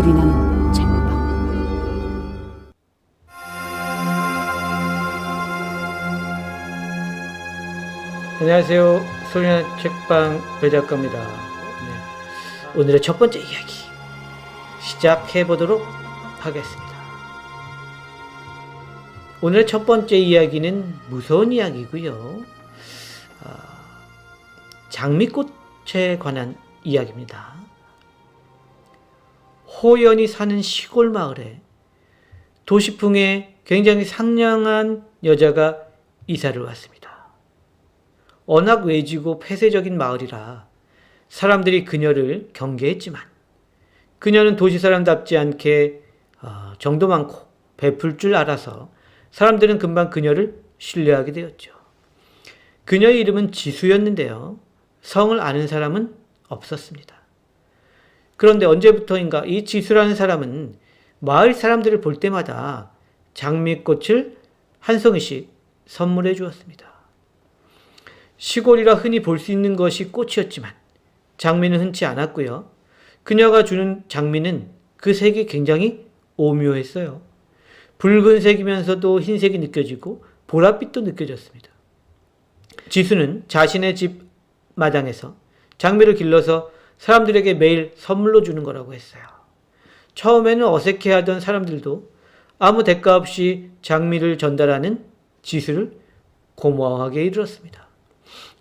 소리나는 책방. 안녕하세요. 소리나는 책방 배작가입니다. 네. 오늘의 첫 번째 이야기 시작해 보도록 하겠습니다. 오늘의 첫 번째 이야기는 무서운 이야기고요. 장미꽃에 관한 이야기입니다. 호연이 사는 시골 마을에 도시풍에 굉장히 상냥한 여자가 이사를 왔습니다. 워낙 외지고 폐쇄적인 마을이라 사람들이 그녀를 경계했지만 그녀는 도시 사람답지 않게 정도 많고 베풀 줄 알아서 사람들은 금방 그녀를 신뢰하게 되었죠. 그녀의 이름은 지수였는데요. 성을 아는 사람은 없었습니다. 그런데 언제부터인가 이 지수라는 사람은 마을 사람들을 볼 때마다 장미꽃을 한 송이씩 선물해 주었습니다. 시골이라 흔히 볼 수 있는 것이 꽃이었지만 장미는 흔치 않았고요. 그녀가 주는 장미는 그 색이 굉장히 오묘했어요. 붉은색이면서도 흰색이 느껴지고 보랏빛도 느껴졌습니다. 지수는 자신의 집 마당에서 장미를 길러서 사람들에게 매일 선물로 주는 거라고 했어요. 처음에는 어색해하던 사람들도 아무 대가 없이 장미를 전달하는 지수를 고마워하게 이르렀습니다.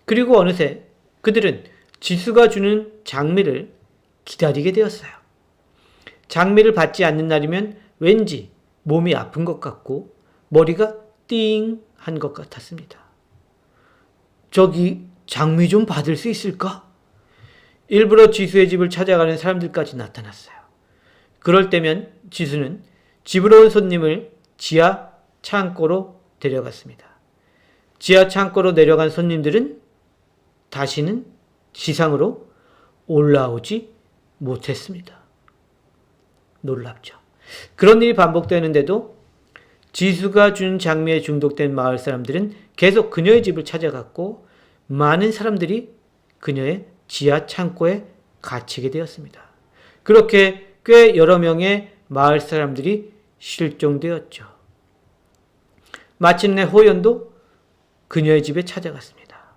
그리고 어느새 그들은 지수가 주는 장미를 기다리게 되었어요. 장미를 받지 않는 날이면 왠지 몸이 아픈 것 같고 머리가 띵한 것 같았습니다. 저기 장미 좀 받을 수 있을까? 일부러 지수의 집을 찾아가는 사람들까지 나타났어요. 그럴 때면 지수는 집으로 온 손님을 지하 창고로 데려갔습니다. 지하 창고로 내려간 손님들은 다시는 지상으로 올라오지 못했습니다. 놀랍죠. 그런 일이 반복되는데도 지수가 준 장미에 중독된 마을 사람들은 계속 그녀의 집을 찾아갔고 많은 사람들이 그녀의 지하 창고에 갇히게 되었습니다. 그렇게 꽤 여러 명의 마을 사람들이 실종되었죠. 마침내 호연도 그녀의 집에 찾아갔습니다.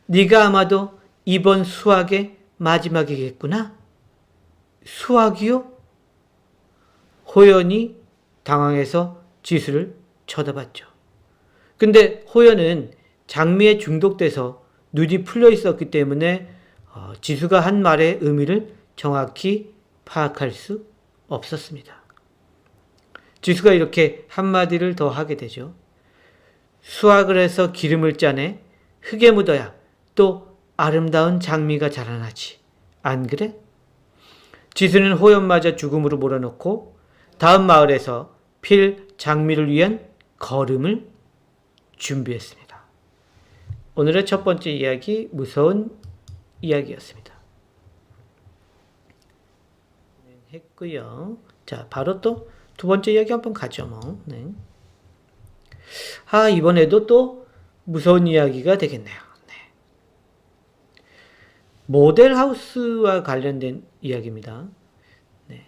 네가 아마도 이번 수학의 마지막이겠구나. 수학이요? 호연이 당황해서 지수를 쳐다봤죠. 근데 호연은 장미에 중독돼서 눈이 풀려 있었기 때문에 지수가 한 말의 의미를 정확히 파악할 수 없었습니다. 지수가 이렇게 한마디를 더 하게 되죠. 수확을 해서 기름을 짜내 흙에 묻어야 또 아름다운 장미가 자라나지. 안 그래? 지수는 호연마저 죽음으로 몰아넣고 다음 마을에서 필 장미를 위한 걸음을 준비했습니다. 오늘의 첫 번째 이야기, 무서운 이야기였습니다. 했고요. 자, 바로 또 두 번째 이야기 한번 가죠. 뭐. 네. 이번에도 또 무서운 이야기가 되겠네요. 네. 모델하우스와 관련된 이야기입니다. 네.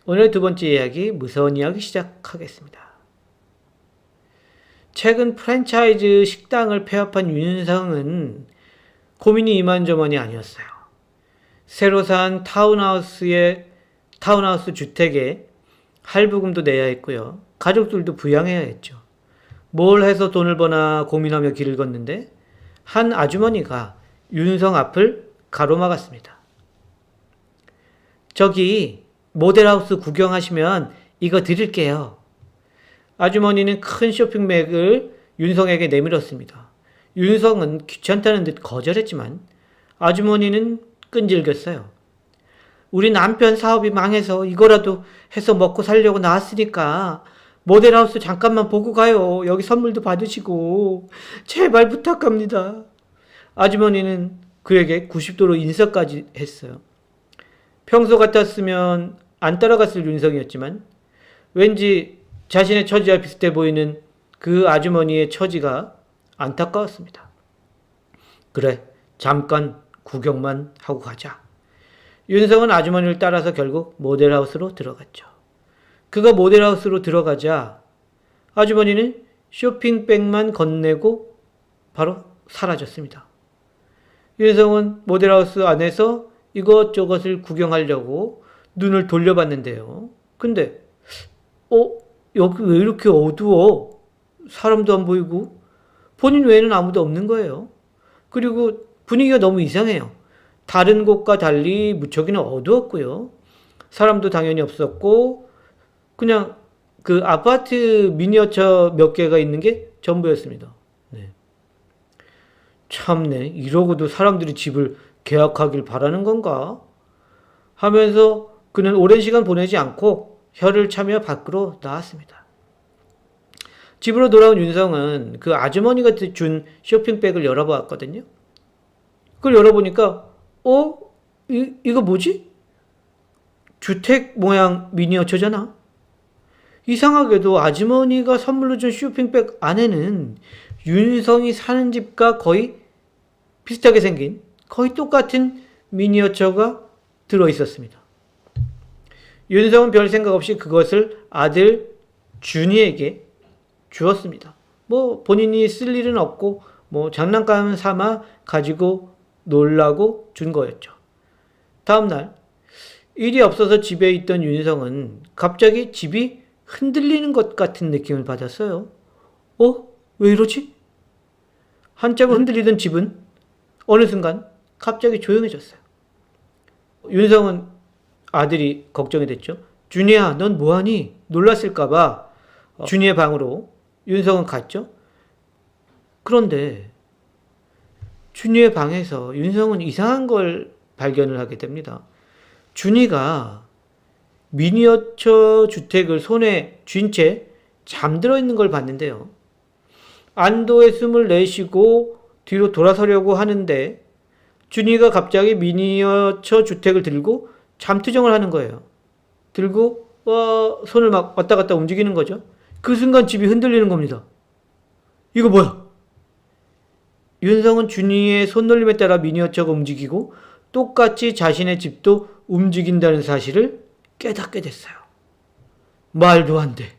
오늘의 두 번째 이야기, 무서운 이야기 시작하겠습니다. 최근 프랜차이즈 식당을 폐업한 윤은성은 고민이 이만저만이 아니었어요. 새로 산 타운하우스 주택에 할부금도 내야 했고요. 가족들도 부양해야 했죠. 뭘 해서 돈을 버나 고민하며 길을 걷는데 한 아주머니가 윤성 앞을 가로막았습니다. 저기 모델하우스 구경하시면 이거 드릴게요. 아주머니는 큰 쇼핑백을 윤성에게 내밀었습니다. 윤성은 귀찮다는 듯 거절했지만 아주머니는 끈질겼어요. 우리 남편 사업이 망해서 이거라도 해서 먹고 살려고 나왔으니까 모델하우스 잠깐만 보고 가요. 여기 선물도 받으시고 제발 부탁합니다. 아주머니는 그에게 90도로 인사까지 했어요. 평소 같았으면 안 따라갔을 윤성이었지만 왠지 자신의 처지와 비슷해 보이는 그 아주머니의 처지가 안타까웠습니다. 그래, 잠깐 구경만 하고 가자. 윤성은 아주머니를 따라서 결국 모델하우스로 들어갔죠. 그가 모델하우스로 들어가자 아주머니는 쇼핑백만 건네고 바로 사라졌습니다. 윤성은 모델하우스 안에서 이것저것을 구경하려고 눈을 돌려봤는데요. 근데 여기 왜 이렇게 어두워? 사람도 안 보이고 본인 외에는 아무도 없는 거예요. 그리고 분위기가 너무 이상해요. 다른 곳과 달리 무척이나 어두웠고요. 사람도 당연히 없었고 그냥 그 아파트 미니어처 몇 개가 있는 게 전부였습니다. 네. 참네, 이러고도 사람들이 집을 계약하길 바라는 건가? 하면서 그는 오랜 시간 보내지 않고 혀를 차며 밖으로 나왔습니다. 집으로 돌아온 윤성은 그 아주머니가 준 쇼핑백을 열어보았거든요. 그걸 열어보니까 이거 뭐지? 주택 모양 미니어처잖아. 이상하게도 아주머니가 선물로 준 쇼핑백 안에는 윤성이 사는 집과 거의 비슷하게 생긴 거의 똑같은 미니어처가 들어있었습니다. 윤성은 별 생각 없이 그것을 아들 준이에게 주었습니다. 본인이 쓸 일은 없고 장난감 삼아 가지고 놀라고 준 거였죠. 다음날 일이 없어서 집에 있던 윤성은 갑자기 집이 흔들리는 것 같은 느낌을 받았어요. 왜 이러지? 한참 흔들리던 집은 어느 순간 갑자기 조용해졌어요. 윤성은 아들이 걱정이 됐죠. 준이야, 넌 뭐하니? 놀랐을까봐 준이의 방으로 윤성은 갔죠. 그런데 준이의 방에서 윤성은 이상한 걸 발견을 하게 됩니다. 준이가 미니어처 주택을 손에 쥔 채 잠들어 있는 걸 봤는데요. 안도의 숨을 내쉬고 뒤로 돌아서려고 하는데 준이가 갑자기 미니어처 주택을 들고 잠투정을 하는 거예요. 들고 손을 막 왔다 갔다 움직이는 거죠. 그 순간 집이 흔들리는 겁니다. 이거 뭐야? 윤성은 준이의 손놀림에 따라 미니어처가 움직이고 똑같이 자신의 집도 움직인다는 사실을 깨닫게 됐어요. 말도 안 돼.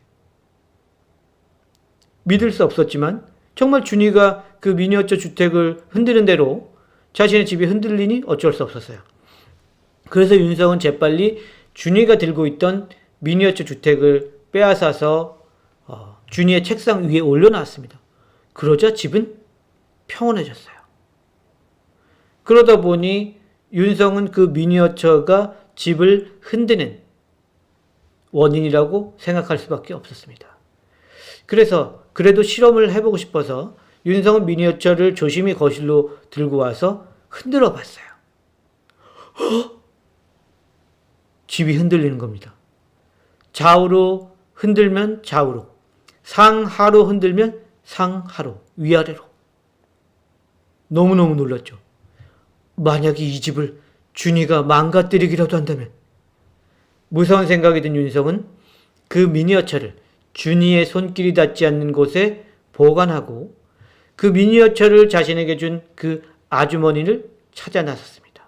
믿을 수 없었지만 정말 준이가 그 미니어처 주택을 흔드는 대로 자신의 집이 흔들리니 어쩔 수 없었어요. 그래서 윤성은 재빨리 준이가 들고 있던 미니어처 주택을 빼앗아서 준이의 책상 위에 올려놨습니다. 그러자 집은 평온해졌어요. 그러다 보니 윤성은 그 미니어처가 집을 흔드는 원인이라고 생각할 수밖에 없었습니다. 그래서 그래도 실험을 해보고 싶어서 윤성은 미니어처를 조심히 거실로 들고 와서 흔들어 봤어요. 집이 흔들리는 겁니다. 좌우로 흔들면 좌우로, 상하로 흔들면 상하로, 위아래로. 너무너무 놀랐죠. 만약에 이 집을 준이가 망가뜨리기라도 한다면. 무서운 생각이 든 윤성은 그 미니어처를 준이의 손길이 닿지 않는 곳에 보관하고 그 미니어처를 자신에게 준 그 아주머니를 찾아 나섰습니다.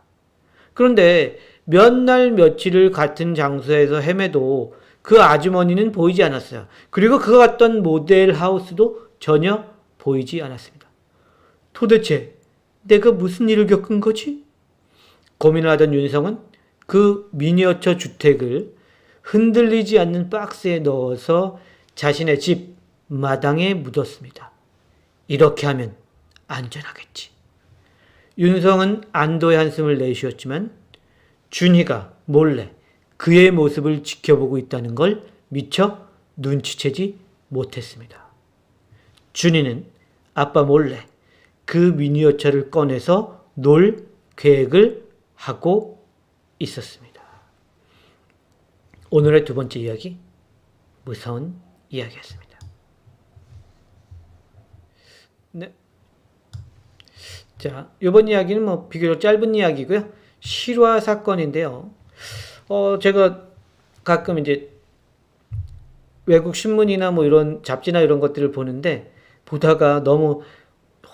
그런데 몇 날 며칠을 같은 장소에서 헤매도 그 아주머니는 보이지 않았어요. 그리고 그가 갔던 모델 하우스도 전혀 보이지 않았습니다. 도대체 내가 무슨 일을 겪은 거지? 고민을 하던 윤성은 그 미니어처 주택을 흔들리지 않는 박스에 넣어서 자신의 집 마당에 묻었습니다. 이렇게 하면 안전하겠지. 윤성은 안도의 한숨을 내쉬었지만 준희가 몰래 그의 모습을 지켜보고 있다는 걸 미처 눈치채지 못했습니다. 준희는 아빠 몰래 그 미니어처를 꺼내서 놀 계획을 하고 있었습니다. 오늘의 두 번째 이야기, 무서운 이야기였습니다. 네. 자, 이번 이야기는 비교적 짧은 이야기고요. 실화 사건인데요. 제가 가끔 이제 외국 신문이나 이런 잡지나 이런 것들을 보는데 보다가 너무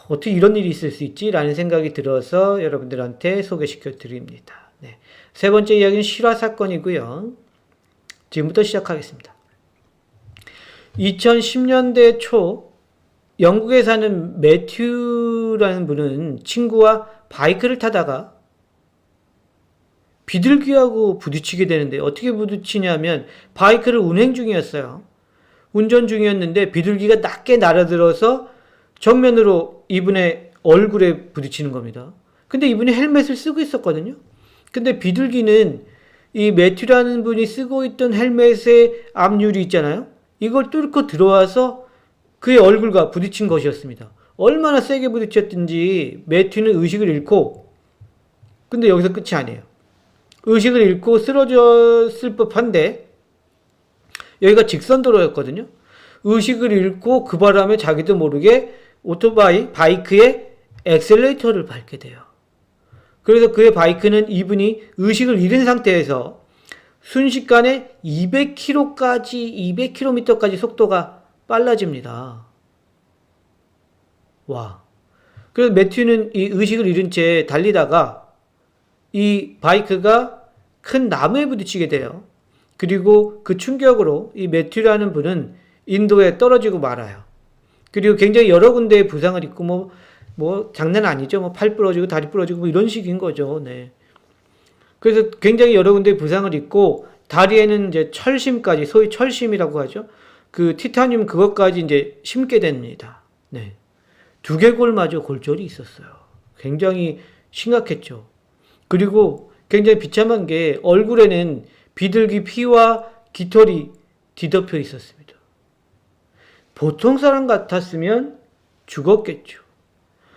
어떻게 이런 일이 있을 수 있지? 라는 생각이 들어서 여러분들한테 소개시켜 드립니다. 네. 세 번째 이야기는 실화 사건이고요. 지금부터 시작하겠습니다. 2010년대 초 영국에 사는 매튜라는 분은 친구와 바이크를 타다가 비둘기하고 부딪히게 되는데 어떻게 부딪히냐면 바이크를 운행 중이었어요. 운전 중이었는데 비둘기가 낮게 날아들어서 정면으로 이분의 얼굴에 부딪히는 겁니다. 근데 이분이 헬멧을 쓰고 있었거든요. 근데 비둘기는 이 매튜라는 분이 쓰고 있던 헬멧의 앞유리 있잖아요. 이걸 뚫고 들어와서 그의 얼굴과 부딪힌 것이었습니다. 얼마나 세게 부딪혔든지 매튜는 의식을 잃고, 근데 여기서 끝이 아니에요. 의식을 잃고 쓰러졌을 법한데, 여기가 직선도로였거든요. 의식을 잃고 그 바람에 자기도 모르게 바이크의 엑셀레이터를 밟게 돼요. 그래서 그의 바이크는 이분이 의식을 잃은 상태에서 순식간에 200km까지 속도가 빨라집니다. 와. 그래서 매튜는 이 의식을 잃은 채 달리다가 이 바이크가 큰 나무에 부딪히게 돼요. 그리고 그 충격으로 이 매튜라는 분은 인도에 떨어지고 말아요. 그리고 굉장히 여러 군데에 부상을 입고 장난 아니죠. 팔 부러지고 다리 부러지고 이런 식인 거죠. 네. 그래서 굉장히 여러 군데 부상을 입고 다리에는 이제 철심까지 소위 철심이라고 하죠. 그 티타늄 그것까지 이제 심게 됩니다. 네. 두개골마저 골절이 있었어요. 굉장히 심각했죠. 그리고 굉장히 비참한 게 얼굴에는 비둘기 피와 깃털이 뒤덮여 있었습니다. 보통 사람 같았으면 죽었겠죠.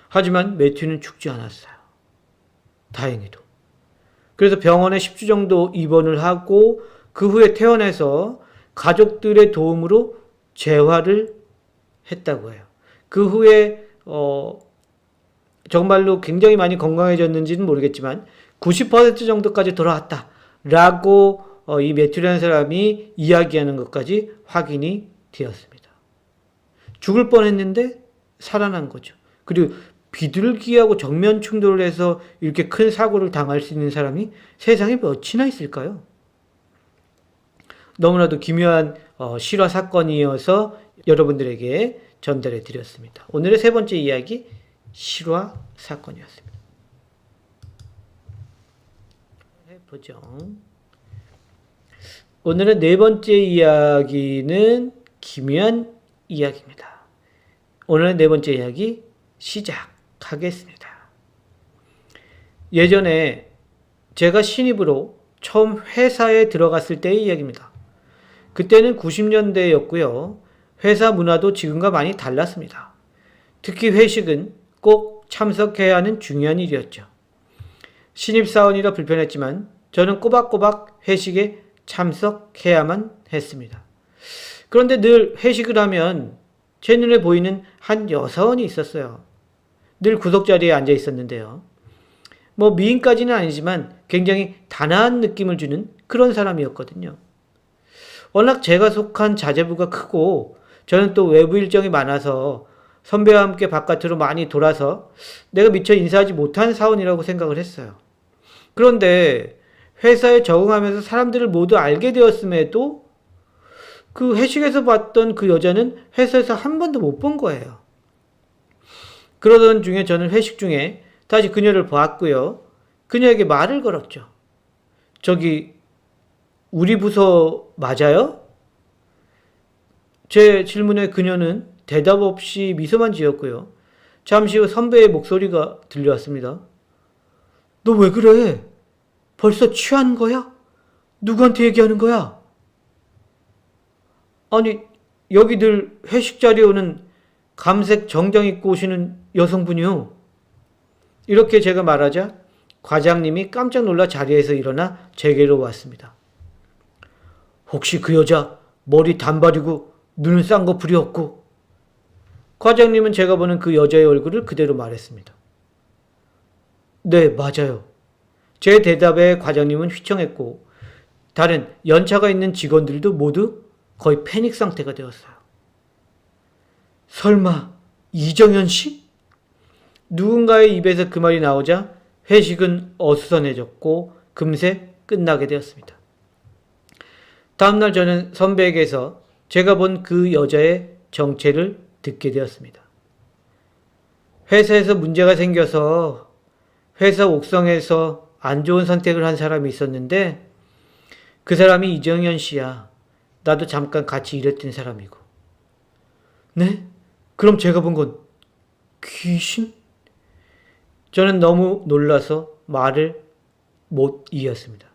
하지만 매튜는 죽지 않았어요. 다행히도. 그래서 병원에 10주 정도 입원을 하고 그 후에 퇴원해서 가족들의 도움으로 재활을 했다고 해요. 그 후에 정말로 굉장히 많이 건강해졌는지는 모르겠지만 90% 정도까지 돌아왔다라고 이 매튜라는 사람이 이야기하는 것까지 확인이 되었습니다. 죽을 뻔했는데 살아난 거죠. 그리고 비둘기하고 정면 충돌을 해서 이렇게 큰 사고를 당할 수 있는 사람이 세상에 몇이나 있을까요? 너무나도 기묘한 실화 사건이어서 여러분들에게 전달해 드렸습니다. 오늘의 세 번째 이야기, 실화 사건이었습니다. 해보죠. 오늘의 네 번째 이야기는 기묘한 이야기입니다. 오늘의 네 번째 이야기 시작하겠습니다. 예전에 제가 신입으로 처음 회사에 들어갔을 때의 이야기입니다. 그때는 90년대였고요. 회사 문화도 지금과 많이 달랐습니다. 특히 회식은 꼭 참석해야 하는 중요한 일이었죠. 신입사원이라 불편했지만 저는 꼬박꼬박 회식에 참석해야만 했습니다. 그런데 늘 회식을 하면 제 눈에 보이는 한 여사원이 있었어요. 늘 구석자리에 앉아 있었는데요. 미인까지는 아니지만 굉장히 단아한 느낌을 주는 그런 사람이었거든요. 워낙 제가 속한 자재부가 크고 저는 또 외부 일정이 많아서 선배와 함께 바깥으로 많이 돌아서 내가 미처 인사하지 못한 사원이라고 생각을 했어요. 그런데 회사에 적응하면서 사람들을 모두 알게 되었음에도 그 회식에서 봤던 그 여자는 회사에서 한 번도 못 본 거예요. 그러던 중에 저는 회식 중에 다시 그녀를 보았고요. 그녀에게 말을 걸었죠. 저기 우리 부서 맞아요? 제 질문에 그녀는 대답 없이 미소만 지었고요. 잠시 후 선배의 목소리가 들려왔습니다. 너 왜 그래? 벌써 취한 거야? 누구한테 얘기하는 거야? 아니, 여기 늘 회식 자리에 오는 감색 정장 입고 오시는 여성분이요. 이렇게 제가 말하자 과장님이 깜짝 놀라 자리에서 일어나 제게로 왔습니다. 혹시 그 여자 머리 단발이고 눈은 쌍꺼풀이 없고? 과장님은 제가 보는 그 여자의 얼굴을 그대로 말했습니다. 네, 맞아요. 제 대답에 과장님은 휘청했고 다른 연차가 있는 직원들도 모두 거의 패닉 상태가 되었어요. 설마 이정현 씨? 누군가의 입에서 그 말이 나오자 회식은 어수선해졌고 금세 끝나게 되었습니다. 다음날 저는 선배에게서 제가 본 그 여자의 정체를 듣게 되었습니다. 회사에서 문제가 생겨서 회사 옥상에서 안 좋은 선택을 한 사람이 있었는데 그 사람이 이정현 씨야. 나도 잠깐 같이 일했던 사람이고. 네? 그럼 제가 본 건 귀신? 저는 너무 놀라서 말을 못 이었습니다.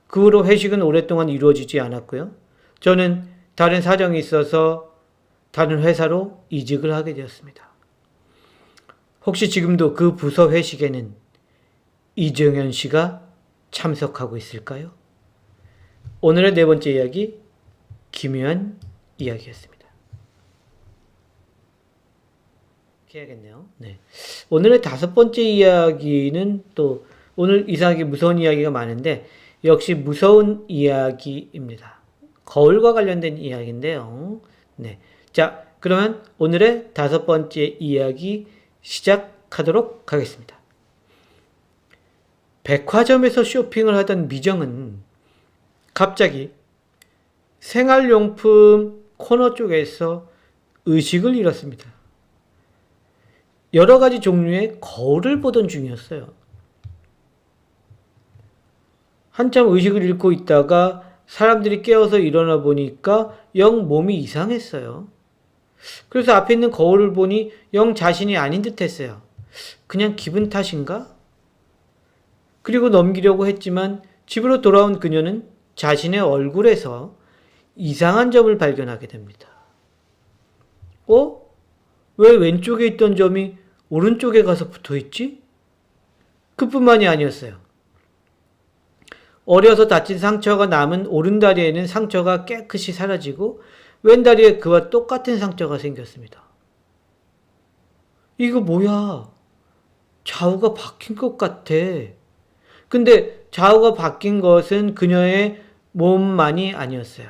그 후로 회식은 오랫동안 이루어지지 않았고요. 저는 다른 사정이 있어서 다른 회사로 이직을 하게 되었습니다. 혹시 지금도 그 부서 회식에는 이정현 씨가 참석하고 있을까요? 오늘의 네 번째 이야기, 기묘한 이야기였습니다. 해야겠네요. 네. 오늘의 다섯 번째 이야기는 또 오늘 이상하게 무서운 이야기가 많은데 역시 무서운 이야기입니다. 거울과 관련된 이야기인데요. 네. 자, 그러면 오늘의 다섯 번째 이야기 시작하도록 하겠습니다. 백화점에서 쇼핑을 하던 미정은 갑자기 생활용품 코너 쪽에서 의식을 잃었습니다. 여러 가지 종류의 거울을 보던 중이었어요. 한참 의식을 잃고 있다가 사람들이 깨어서 일어나 보니까 영 몸이 이상했어요. 그래서 앞에 있는 거울을 보니 영 자신이 아닌 듯 했어요. 그냥 기분 탓인가? 그리고 넘기려고 했지만 집으로 돌아온 그녀는 자신의 얼굴에서 이상한 점을 발견하게 됩니다. 왜 왼쪽에 있던 점이 오른쪽에 가서 붙어있지? 그뿐만이 아니었어요. 어려서 다친 상처가 남은 오른다리에는 상처가 깨끗이 사라지고 왼다리에 그와 똑같은 상처가 생겼습니다. 이거 뭐야? 좌우가 바뀐 것 같아. 근데 좌우가 바뀐 것은 그녀의 몸만이 아니었어요.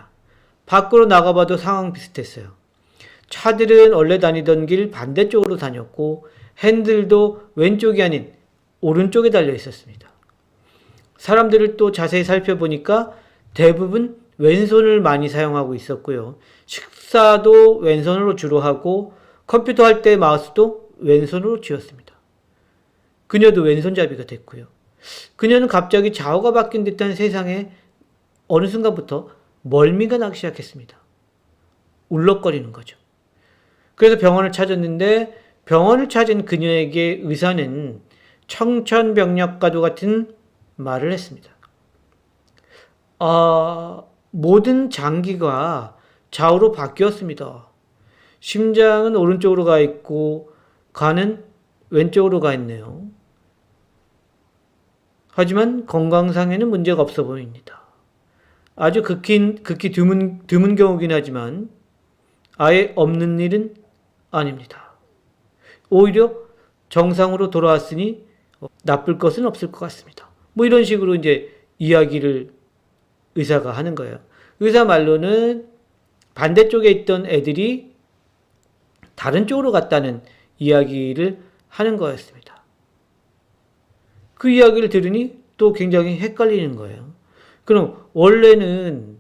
밖으로 나가봐도 상황 비슷했어요. 차들은 원래 다니던 길 반대쪽으로 다녔고 핸들도 왼쪽이 아닌 오른쪽에 달려 있었습니다. 사람들을 또 자세히 살펴보니까 대부분 왼손을 많이 사용하고 있었고요. 식사도 왼손으로 주로 하고 컴퓨터 할 때 마우스도 왼손으로 쥐었습니다. 그녀도 왼손잡이가 됐고요. 그녀는 갑자기 좌우가 바뀐 듯한 세상에 어느 순간부터 멀미가 나기 시작했습니다. 울렁거리는 거죠. 그래서 병원을 찾았는데 병원을 찾은 그녀에게 의사는 청천벽력과도 같은 말을 했습니다. 모든 장기가 좌우로 바뀌었습니다. 심장은 오른쪽으로 가 있고 간은 왼쪽으로 가 있네요. 하지만 건강상에는 문제가 없어 보입니다. 아주 극히 드문 경우긴 하지만 아예 없는 일은 아닙니다. 오히려 정상으로 돌아왔으니 나쁠 것은 없을 것 같습니다. 뭐 이런 식으로 이제 이야기를 의사가 하는 거예요. 의사 말로는 반대쪽에 있던 애들이 다른 쪽으로 갔다는 이야기를 하는 거였습니다. 그 이야기를 들으니 또 굉장히 헷갈리는 거예요. 그럼 원래는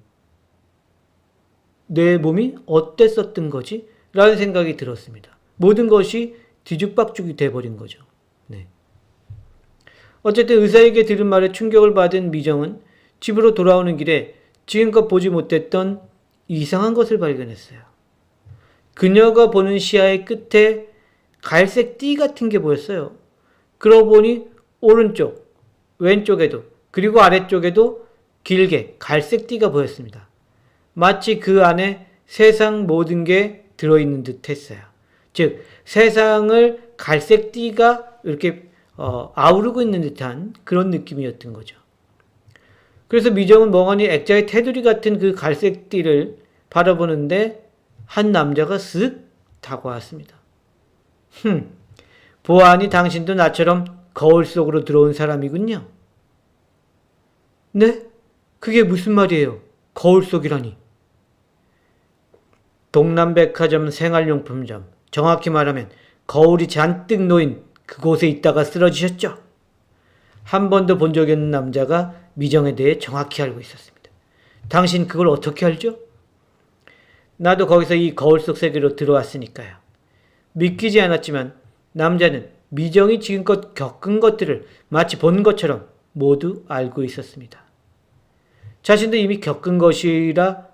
내 몸이 어땠었던 거지? 라는 생각이 들었습니다. 모든 것이 뒤죽박죽이 돼버린 거죠. 네. 어쨌든 의사에게 들은 말에 충격을 받은 미정은 집으로 돌아오는 길에 지금껏 보지 못했던 이상한 것을 발견했어요. 그녀가 보는 시야의 끝에 갈색 띠 같은 게 보였어요. 그러고 보니 오른쪽, 왼쪽에도 그리고 아래쪽에도 길게 갈색 띠가 보였습니다. 마치 그 안에 세상 모든 게 들어있는 듯 했어요. 즉 세상을 갈색 띠가 이렇게 아우르고 있는 듯한 그런 느낌이었던 거죠. 그래서 미정은 멍하니 액자의 테두리 같은 그 갈색 띠를 바라보는데 한 남자가 쓱 다가왔습니다. 보아하니 당신도 나처럼 거울 속으로 들어온 사람이군요. 네? 그게 무슨 말이에요? 거울 속이라니. 동남백화점 생활용품점, 정확히 말하면 거울이 잔뜩 놓인 그곳에 있다가 쓰러지셨죠? 한 번도 본 적이 없는 남자가 미정에 대해 정확히 알고 있었습니다. 당신 그걸 어떻게 알죠? 나도 거기서 이 거울 속 세계로 들어왔으니까요. 믿기지 않았지만 남자는 미정이 지금껏 겪은 것들을 마치 본 것처럼 모두 알고 있었습니다. 자신도 이미 겪은 것이라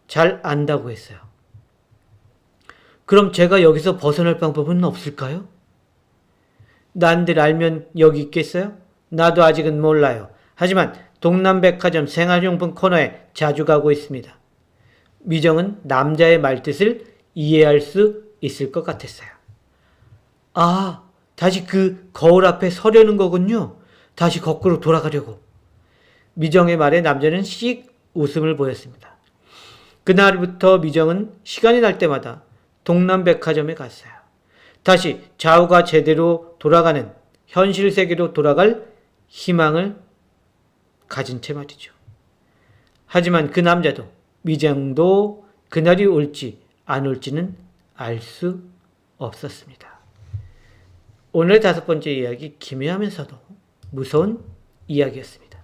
잘 안다고 했어요. 그럼 제가 여기서 벗어날 방법은 없을까요? 난들 알면 여기 있겠어요? 나도 아직은 몰라요. 하지만 동남백화점 생활용품 코너에 자주 가고 있습니다. 미정은 남자의 말뜻을 이해할 수 있을 것 같았어요. 아, 다시 그 거울 앞에 서려는 거군요. 다시 거꾸로 돌아가려고. 미정의 말에 남자는 씩 웃음을 보였습니다. 그날부터 미정은 시간이 날 때마다 동남백화점에 갔어요. 다시 좌우가 제대로 돌아가는 현실 세계로 돌아갈 희망을 가진 채 말이죠. 하지만 그 남자도 미정도 그날이 올지 안 올지는 알 수 없었습니다. 오늘의 5번째 이야기, 기묘하면서도 무서운 이야기였습니다.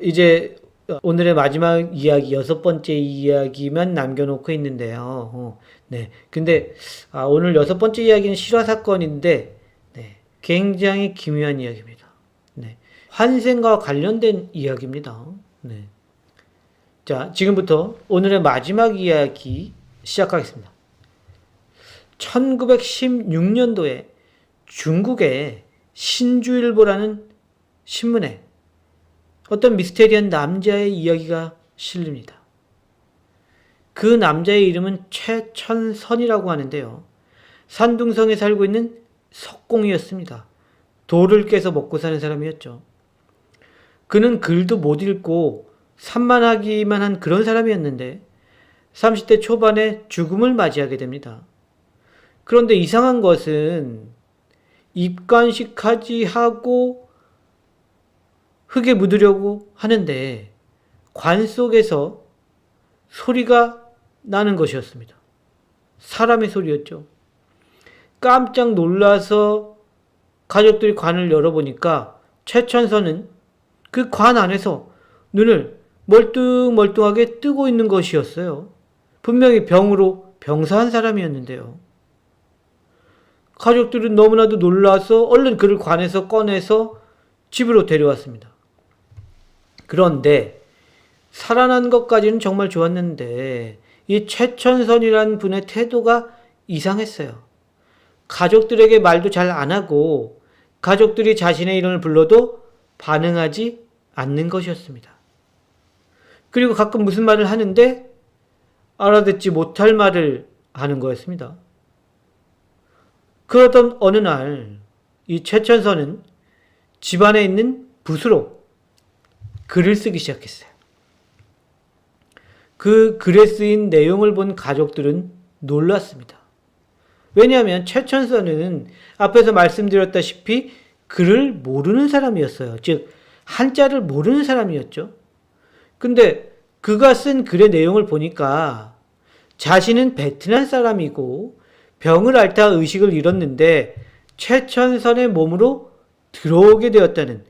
이제 오늘의 마지막 이야기, 6번째 이야기만 남겨놓고 있는데요. 네. 근데 오늘 6번째 이야기는 실화 사건인데, 네, 굉장히 기묘한 이야기입니다. 네. 환생과 관련된 이야기입니다. 네. 자, 지금부터 오늘의 마지막 이야기 시작하겠습니다. 1916년도에 중국의 신주일보라는 신문에 어떤 미스테리한 남자의 이야기가 실립니다. 그 남자의 이름은 최천선이라고 하는데요. 산둥성에 살고 있는 석공이었습니다. 돌을 깨서 먹고 사는 사람이었죠. 그는 글도 못 읽고 산만하기만 한 그런 사람이었는데 30대 초반에 죽음을 맞이하게 됩니다. 그런데 이상한 것은 입관식하지 하고 흙에 묻으려고 하는데 관 속에서 소리가 나는 것이었습니다. 사람의 소리였죠. 깜짝 놀라서 가족들이 관을 열어보니까 최천선은 그 관 안에서 눈을 멀뚱멀뚱하게 뜨고 있는 것이었어요. 분명히 병으로 병사한 사람이었는데요. 가족들은 너무나도 놀라서 얼른 그를 관에서 꺼내서 집으로 데려왔습니다. 그런데 살아난 것까지는 정말 좋았는데 이 최천선이라는 분의 태도가 이상했어요. 가족들에게 말도 잘 안 하고 가족들이 자신의 이름을 불러도 반응하지 않는 것이었습니다. 그리고 가끔 무슨 말을 하는데 알아듣지 못할 말을 하는 거였습니다. 그러던 어느 날 이 최천선은 집안에 있는 붓으로 글을 쓰기 시작했어요. 그 글에 쓰인 내용을 본 가족들은 놀랐습니다. 왜냐하면 최천선은 앞에서 말씀드렸다시피 글을 모르는 사람이었어요. 즉 한자를 모르는 사람이었죠. 근데 그가 쓴 글의 내용을 보니까 자신은 베트남 사람이고 병을 앓다 의식을 잃었는데 최천선의 몸으로 들어오게 되었다는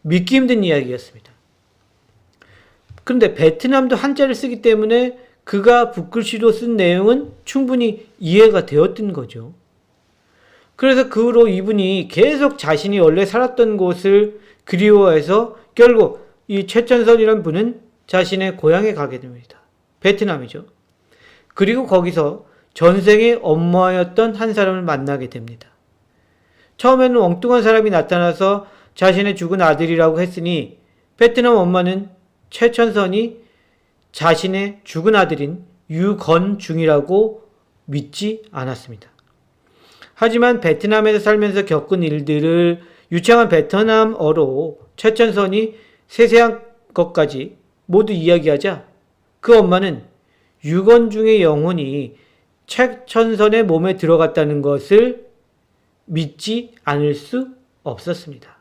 믿기 힘든 이야기였습니다. 그런데 베트남도 한자를 쓰기 때문에 그가 붓글씨로 쓴 내용은 충분히 이해가 되었던 거죠. 그래서 그 후로 이분이 계속 자신이 원래 살았던 곳을 그리워해서 결국 이 최천선이라는 분은 자신의 고향에 가게 됩니다. 베트남이죠. 그리고 거기서 전생의 엄마였던 한 사람을 만나게 됩니다. 처음에는 엉뚱한 사람이 나타나서 자신의 죽은 아들이라고 했으니 베트남 엄마는 최천선이 자신의 죽은 아들인 유건중이라고 믿지 않았습니다. 하지만 베트남에서 살면서 겪은 일들을 유창한 베트남어로 최천선이 세세한 것까지 모두 이야기하자 그 엄마는 유건중의 영혼이 최천선의 몸에 들어갔다는 것을 믿지 않을 수 없었습니다.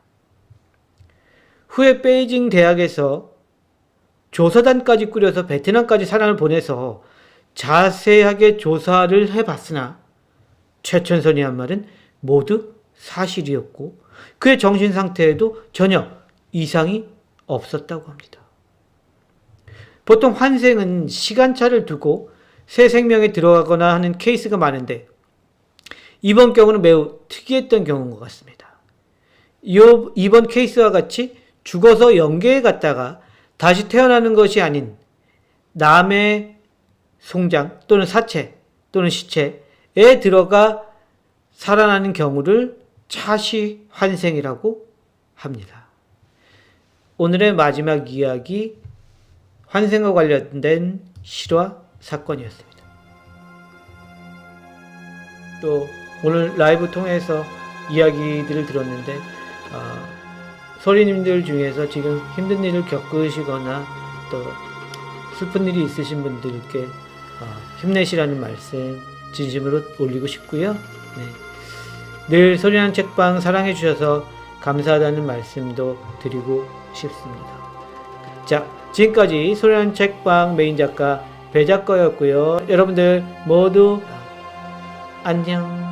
후에 베이징 대학에서 조사단까지 꾸려서 베트남까지 사람을 보내서 자세하게 조사를 해봤으나 최천선이 한 말은 모두 사실이었고 그의 정신 상태에도 전혀 이상이 없었다고 합니다. 보통 환생은 시간차를 두고 새 생명에 들어가거나 하는 케이스가 많은데 이번 경우는 매우 특이했던 경우인 것 같습니다. 이번 케이스와 같이 죽어서 영계에 갔다가 다시 태어나는 것이 아닌 남의 송장 또는 사체 또는 시체에 들어가 살아나는 경우를 차시 환생이라고 합니다. 오늘의 마지막 이야기, 환생과 관련된 실화 사건이었습니다. 또 오늘 라이브 통해서 이야기들을 들었는데 소리님들 중에서 지금 힘든 일을 겪으시거나 또 슬픈 일이 있으신 분들께 힘내시라는 말씀 진심으로 올리고 싶고요. 네. 늘 소리나는 책방 사랑해 주셔서 감사하다는 말씀도 드리고 싶습니다. 자, 지금까지 소리나는 책방 메인 작가 배 작가였고요. 여러분들 모두 안녕.